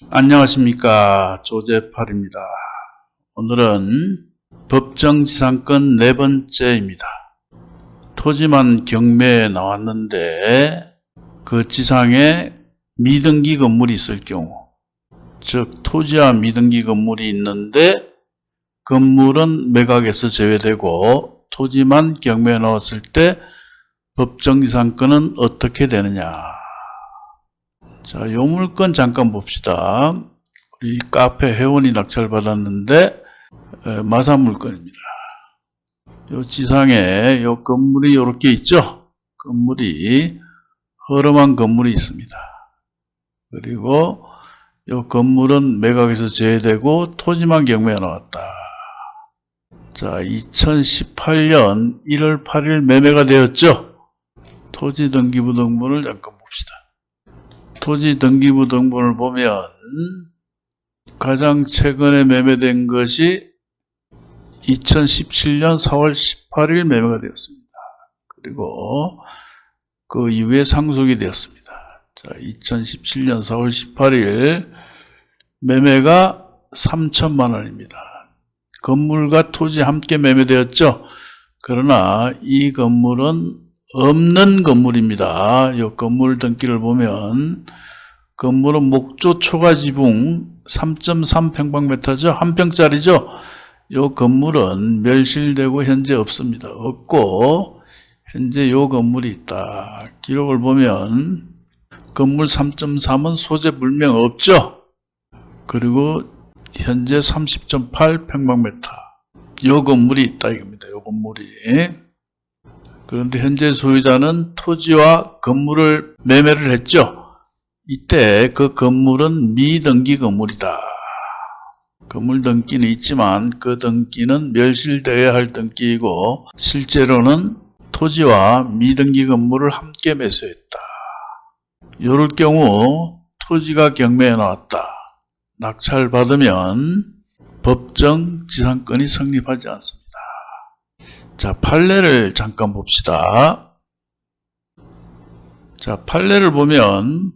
안녕하십니까, 조재팔입니다. 오늘은 법정지상권 네 번째입니다. 토지만 경매에 나왔는데 그 지상에 미등기 건물이 있을 경우, 즉 토지와 미등기 건물이 있는데 건물은 매각에서 제외되고 토지만 경매에 나왔을 때 법정지상권은 어떻게 되느냐. 자, 요 물건 잠깐 봅시다. 우리 카페 회원이 낙찰받았는데 마산 물건입니다. 요 지상에 요 건물이 요렇게 있죠. 건물이 허름한 건물이 있습니다. 그리고 요 건물은 매각에서 제외되고 토지만 경매에 나왔다. 자, 2018년 1월 8일 매매가 되었죠. 토지 등기부 등본을 잠깐 봅시다. 토지 등기부 등본을 보면 가장 최근에 매매된 것이 2017년 4월 18일 매매가 되었습니다. 그리고 그 이후에 상속이 되었습니다. 자, 2017년 4월 18일 매매가 3천만 원입니다. 건물과 토지 함께 매매되었죠. 그러나 이 건물은 없는 건물입니다. 이 건물 등기를 보면 건물은 목조 초가지붕 3.3평방미터죠. 한 평짜리죠. 이 건물은 멸실되고 현재 없습니다. 없고 현재 이 건물이 있다. 기록을 보면 건물 3.3은 소재 불명 없죠. 그리고 현재 30.8평방미터 이 건물이 있다 이겁니다. 이 건물이. 그런데 현재 소유자는 토지와 건물을 매매를 했죠. 이때 그 건물은 미등기 건물이다. 건물 등기는 있지만 그 등기는 멸실되어야 할 등기이고 실제로는 토지와 미등기 건물을 함께 매수했다. 이럴 경우 토지가 경매에 나왔다. 낙찰받으면 법정지상권이 성립하지 않습니다. 자, 판례를 잠깐 봅시다. 자, 판례를 보면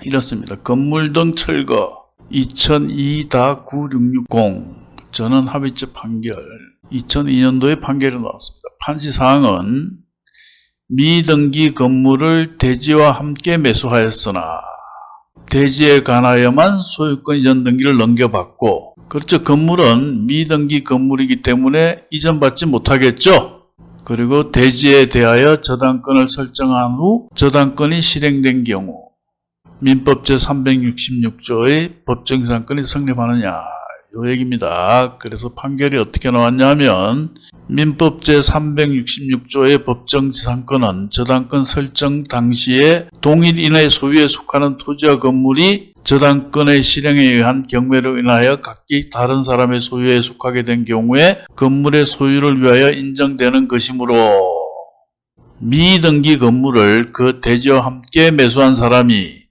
이렇습니다. 건물 등 철거 2002-9660 전원 합의체 판결 2002년도에 판결이 나왔습니다. 판시사항은 미등기 건물을 대지와 함께 매수하였으나 대지에 관하여만 소유권 이전 등기를 넘겨받고, 그렇죠. 건물은 미등기 건물이기 때문에 이전받지 못하겠죠. 그리고 대지에 대하여 저당권을 설정한 후 저당권이 실행된 경우 민법 제366조의 법정지상권이 성립하느냐, 요 얘기입니다. 그래서 판결이 어떻게 나왔냐면 민법 제366조의 법정지상권은 저당권 설정 당시에 동일인의 소유에 속하는 토지와 건물이 저당권의 실행에 의한 경매로 인하여 각기 다른 사람의 소유에 속하게 된 경우에 건물의 소유를 위하여 인정되는 것이므로 미등기 건물을 그 대지와 함께 매수한 사람이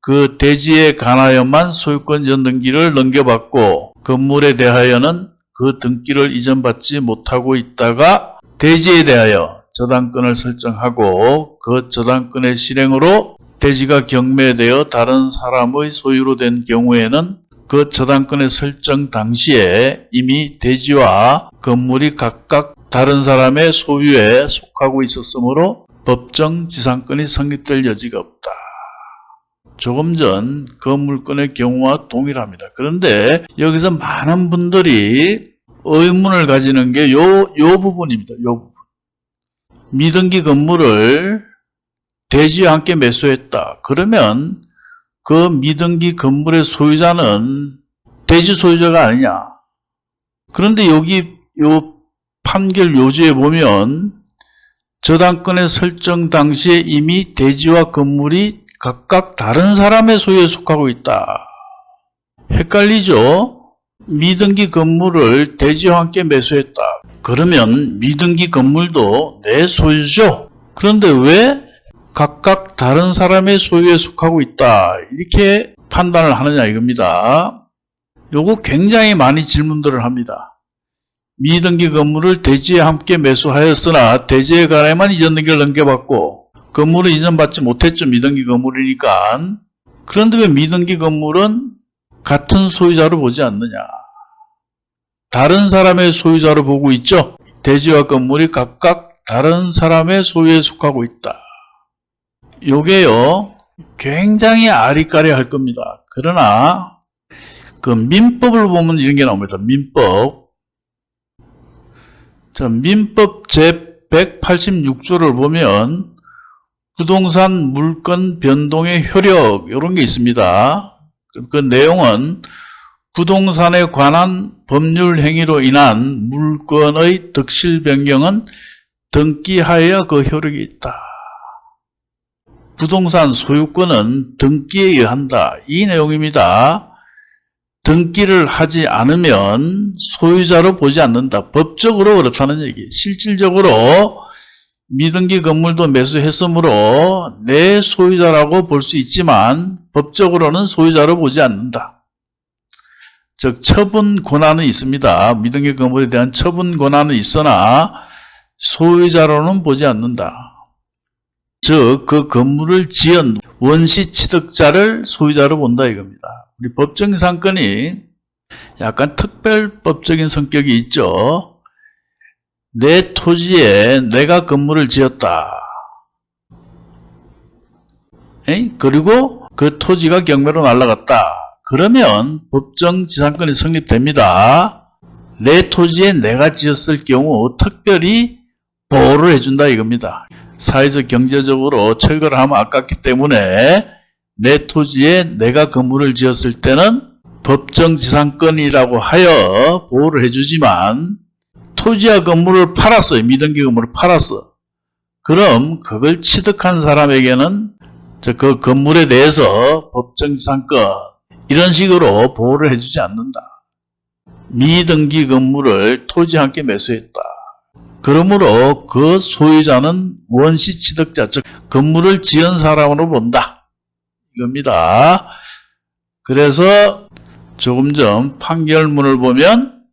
그 대지에 관하여만 소유권 이전 등기를 넘겨받고 건물에 대하여는 그 등기를 이전받지 못하고 있다가 대지에 대하여 저당권을 설정하고 그 저당권의 실행으로 대지가 경매되어 다른 사람의 소유로 된 경우에는 그 저당권의 설정 당시에 이미 대지와 건물이 각각 다른 사람의 소유에 속하고 있었으므로 법정지상권이 성립될 여지가 없다. 조금 전 그 물건의 경우와 동일합니다. 그런데 여기서 많은 분들이 의문을 가지는 게 요 부분입니다. 요 부분. 미등기 건물을 대지와 함께 매수했다. 그러면 그 미등기 건물의 소유자는 대지 소유자가 아니냐. 그런데 여기 요 판결 요지에 보면 저당권의 설정 당시에 이미 대지와 건물이 각각 다른 사람의 소유에 속하고 있다. 헷갈리죠? 미등기 건물을 대지와 함께 매수했다. 그러면 미등기 건물도 내 소유죠? 그런데 왜 각각 다른 사람의 소유에 속하고 있다. 이렇게 판단을 하느냐 이겁니다. 요거 굉장히 많이 질문들을 합니다. 미등기 건물을 대지에 함께 매수하였으나 대지에 관해만 이전 등기를 넘겨받고 건물을 이전받지 못했죠. 미등기 건물이니까. 그런데 왜 미등기 건물은 같은 소유자로 보지 않느냐? 다른 사람의 소유자로 보고 있죠. 대지와 건물이 각각 다른 사람의 소유에 속하고 있다. 요게요, 굉장히 아리까리할 겁니다. 그러나 그 민법을 보면 이런 게 나옵니다. 민법. 자, 민법 제 186조를 보면 부동산 물건 변동의 효력 이런 게 있습니다. 그 내용은 부동산에 관한 법률 행위로 인한 물건의 득실 변경은 등기하여 그 효력이 있다. 부동산 소유권은 등기에 의한다. 이 내용입니다. 등기를 하지 않으면 소유자로 보지 않는다. 법적으로 그렇다는 얘기. 실질적으로 미등기 건물도 매수했으므로 내 소유자라고 볼 수 있지만 법적으로는 소유자로 보지 않는다. 즉 처분 권한은 있습니다. 미등기 건물에 대한 처분 권한은 있으나 소유자로는 보지 않는다. 즉 그 건물을 지은 원시 취득자를 소유자로 본다 이겁니다. 우리 법정 상권이 약간 특별법적인 성격이 있죠. 내 토지에 내가 건물을 지었다. 그리고 그 토지가 경매로 날아갔다. 그러면 법정 지상권이 성립됩니다. 내 토지에 내가 지었을 경우 특별히 보호를 해준다 이겁니다. 사회적 경제적으로 철거를 하면 아깝기 때문에 내 토지에 내가 건물을 지었을 때는 법정 지상권이라고 하여 보호를 해주지만 토지와 건물을 팔았어요. 미등기 건물을 팔았어. 그럼 그걸 취득한 사람에게는 그 건물에 대해서 법정 지상권 이런 식으로 보호를 해주지 않는다. 미등기 건물을 토지와 함께 매수했다. 그러므로 그 소유자는 원시 취득자, 즉 건물을 지은 사람으로 본다. 이겁니다. 그래서 조금 전 판결문을 보면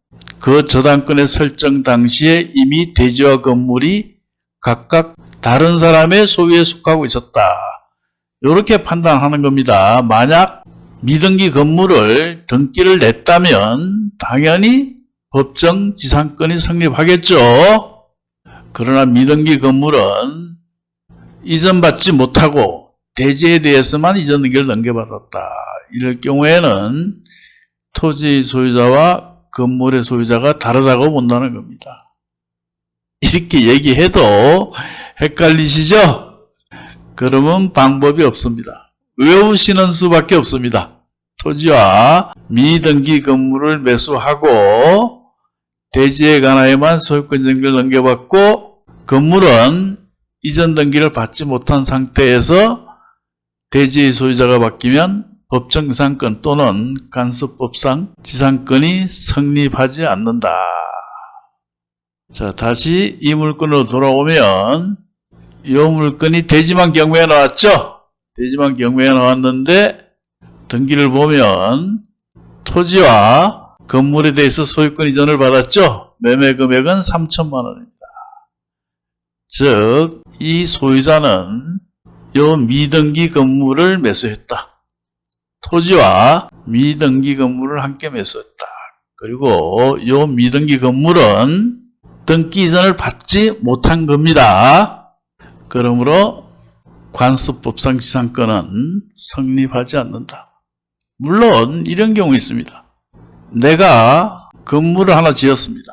그 저당권의 설정 당시에 이미 대지와 건물이 각각 다른 사람의 소유에 속하고 있었다. 이렇게 판단하는 겁니다. 만약 미등기 건물을 등기를 냈다면 당연히 법정 지상권이 성립하겠죠. 그러나 미등기 건물은 이전받지 못하고 대지에 대해서만 이전 등기를 넘겨받았다. 이럴 경우에는 토지 소유자와 건물의 소유자가 다르다고 본다는 겁니다. 이렇게 얘기해도 헷갈리시죠? 그러면 방법이 없습니다. 외우시는 수밖에 없습니다. 토지와 미등기 건물을 매수하고 대지에 관하여만 소유권 등기를 넘겨받고 건물은 이전 등기를 받지 못한 상태에서 대지의 소유자가 바뀌면 법정 지상권 또는 간섭법상 지상권이 성립하지 않는다. 자, 다시 이 물건으로 돌아오면 이 물건이 대지만 경매에 나왔죠? 대지만 경매에 나왔는데 등기를 보면 토지와 건물에 대해서 소유권 이전을 받았죠? 매매 금액은 3천만 원입니다. 즉, 이 소유자는 이 미등기 건물을 매수했다. 토지와 미등기 건물을 함께 매수했다. 그리고 이 미등기 건물은 등기 이전을 받지 못한 겁니다. 그러므로 관습법상 지상권은 성립하지 않는다. 물론 이런 경우 있습니다. 내가 건물을 하나 지었습니다.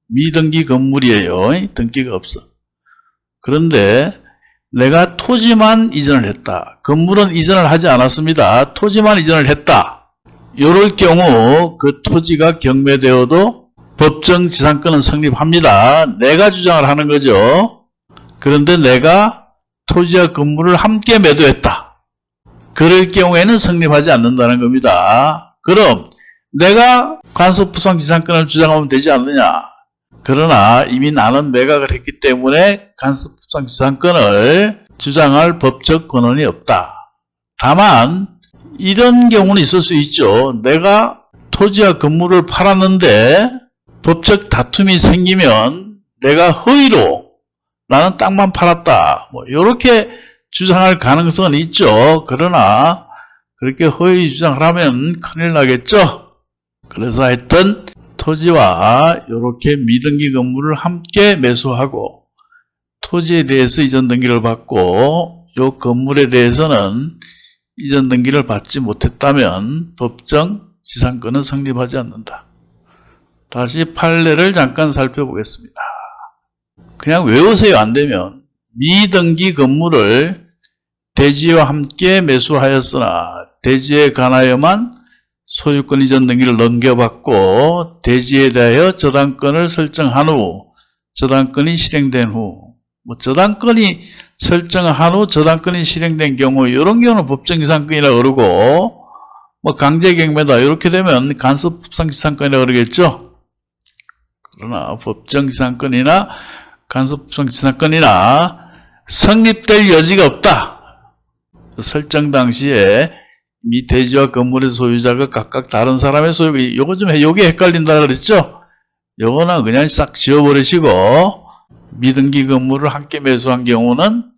미등기 건물이에요. 등기가 없어. 그런데 내가 토지만 이전을 했다. 건물은 이전을 하지 않았습니다. 토지만 이전을 했다. 이럴 경우 그 토지가 경매되어도 법정 지상권은 성립합니다. 내가 주장을 하는 거죠. 그런데 내가 토지와 건물을 함께 매도했다. 그럴 경우에는 성립하지 않는다는 겁니다. 그럼 내가 관습부상 지상권을 주장하면 되지 않느냐? 그러나 이미 나는 매각을 했기 때문에 간섭부상 지상권을 주장할 법적 권한이 없다. 다만 이런 경우는 있을 수 있죠. 내가 토지와 건물을 팔았는데 법적 다툼이 생기면 내가 허위로 나는 땅만 팔았다. 이렇게 주장할 가능성은 있죠. 그러나 그렇게 허위 주장을 하면 큰일 나겠죠. 그래서 하여튼 토지와 이렇게 미등기 건물을 함께 매수하고 토지에 대해서 이전 등기를 받고 이 건물에 대해서는 이전 등기를 받지 못했다면 법정 지상권은 성립하지 않는다. 다시 판례를 잠깐 살펴보겠습니다. 그냥 외우세요. 안 되면. 미등기 건물을 대지와 함께 매수하였으나 대지에 관하여만 소유권 이전 등기를 넘겨받고 대지에 대하여 저당권을 설정한 후 저당권이 실행된 후 저당권이 설정한 후 저당권이 실행된 경우 이런 경우는 법정지상권이라고 그러고 강제경매다 이렇게 되면 간섭법상지상권이라고 그러겠죠. 그러나 법정지상권이나 간섭법상지상권이나 성립될 여지가 없다. 설정 당시에 이 대지와 건물의 소유자가 각각 다른 사람의 소유가 요게 헷갈린다 그랬죠. 요거는 그냥 싹 지워버리시고 미등기 건물을 함께 매수한 경우는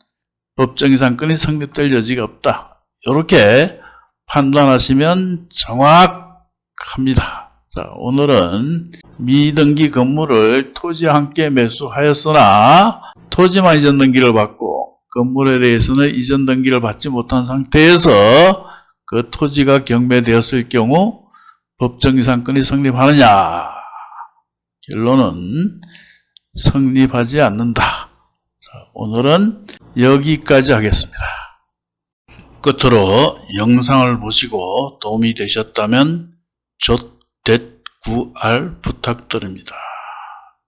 법정이상권이 성립될 여지가 없다. 이렇게 판단하시면 정확합니다. 자, 오늘은 미등기 건물을 토지와 함께 매수하였으나 토지만 이전 등기를 받고 건물에 대해서는 이전 등기를 받지 못한 상태에서 그 토지가 경매되었을 경우 법정이상권이 성립하느냐? 결론은 성립하지 않는다. 자, 오늘은 여기까지 하겠습니다. 끝으로 영상을 보시고 도움이 되셨다면 좆댓9R 부탁드립니다.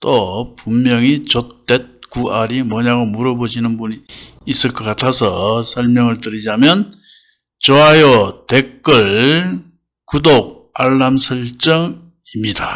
또 분명히 좆댓9R이 뭐냐고 물어보시는 분이 있을 것 같아서 설명을 드리자면 좋아요, 댓글, 구독, 알람 설정입니다.